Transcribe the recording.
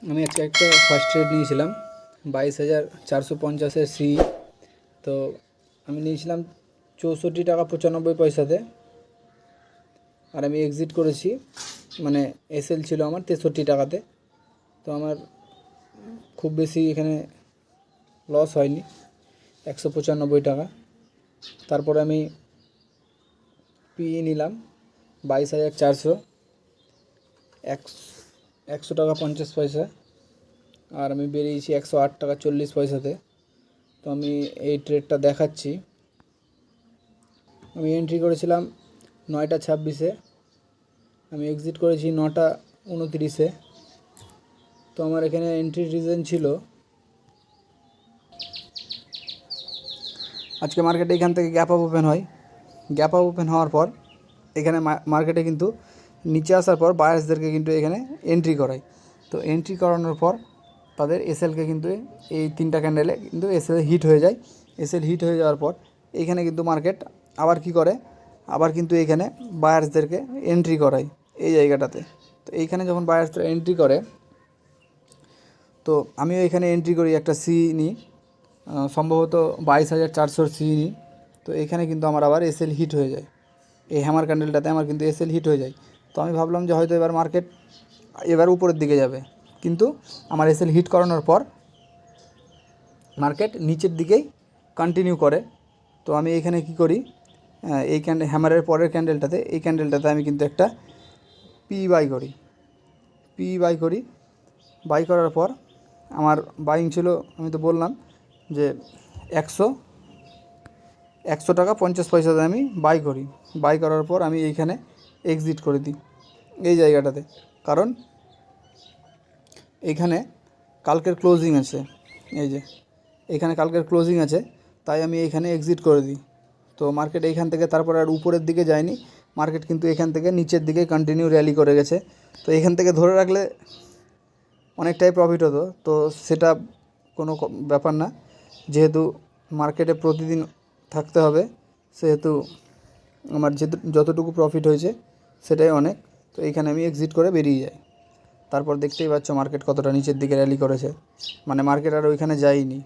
আমি আজকে একটা ফার্স্ট ট্রেড নিয়েছিলাম 22,450 সি। তো আমি নিয়েছিলাম 64 টাকা 95 পয়সাতে, আর আমি এক্সিট করেছি, মানে এসএল ছিল আমার 63 টাকাতে। তো আমার খুব বেশি এখানে লস হয়নি, 195 টাকা। তারপরে আমি পিই নিলাম 22,400, 100 টাকা 50 পয়সা, আর আমি বেরিয়েছি 108 টাকা 40 পয়সাতে। তো আমি এই ট্রেডটা দেখাচ্ছি। আমি এন্ট্রি করেছিলাম 9টা 26-এ, আমি এক্সিট করেছি 9টা 29-এ। তো আমার এখানে এন্ট্রি রিজন ছিল, আজকে মার্কেটে এখান থেকে গ্যাপ আপ ওপেন হয়। গ্যাপ আপ ওপেন হওয়ার পর এখানে মার্কেটে কিন্তু নিচে আসার পর বায়ার্সদেরকে কিন্তু এখানে এন্ট্রি করায়। তো এন্ট্রি করানোর পর তাদের এসএলকে কিন্তু এই 3টা ক্যান্ডেলে কিন্তু এসএল হিট হয়ে যায়। এসএল হিট হয়ে যাওয়ার পর এখানে কিন্তু মার্কেট আবার কি করে, আবার কিন্তু এখানে বায়ার্সদেরকে এন্ট্রি করায় এই জায়গাটাতে। তো এইখানে যখন বায়ার্সরা এন্ট্রি করে, তো আমিও এখানে এন্ট্রি করি, একটা সি নিই, সম্ভবত 22,400 সি নিই। তো এখানে কিন্তু আমার আবার এসএল হিট হয়ে যায়, এই হ্যামার ক্যান্ডেলটাতে আমার কিন্তু এসএল হিট হয়ে যায়। তো আমি ভাবলাম যে হয়তো এবার মার্কেট এবার উপরের দিকে যাবে, কিন্তু আমার এসএল হিট করানোর পর মার্কেট নিচের দিকেই কন্টিনিউ করে। তো আমি এখানে কি করি, এই হ্যামারের পরের ক্যান্ডেলটাতে, এই ক্যান্ডেলটাতে আমি কিন্তু একটা পি বাই করি। বাই করার পর আমার বাইং ছিল, আমি তো বললাম যে 100 টাকা 50 পয়সাতে আমি বাই করার পর আমি এইখানে এক্সিট করে দিই এই জায়গাটাতে, কারণ এইখানে কালকের ক্লোজিং আছে, এই যে এইখানে কালকের ক্লোজিং আছে, তাই আমি এইখানে এক্সিট করে দিই। তো মার্কেট এইখান থেকে তারপরে আর উপরের দিকে যায়নি, মার্কেট কিন্তু এখান থেকে নিচের দিকে কন্টিনিউ র্যালি করে গেছে। তো এখান থেকে ধরে রাখলে অনেকটাই প্রফিট হতো, তো সেটা কোনো ব্যাপার না, যেহেতু মার্কেটে প্রতিদিন থাকতে হবে, সেহেতু আমার যতটুকু প্রফিট হয়েছে সেটাই অনেক। তো এইখানে আমি এক্সিট করে বেরিয়ে যাই। তারপর দেখতেই পাচ্ছ মার্কেট কতটা নিচের দিকে র্যালি করেছে, মানে মার্কেট আর ওইখানে যায়নি।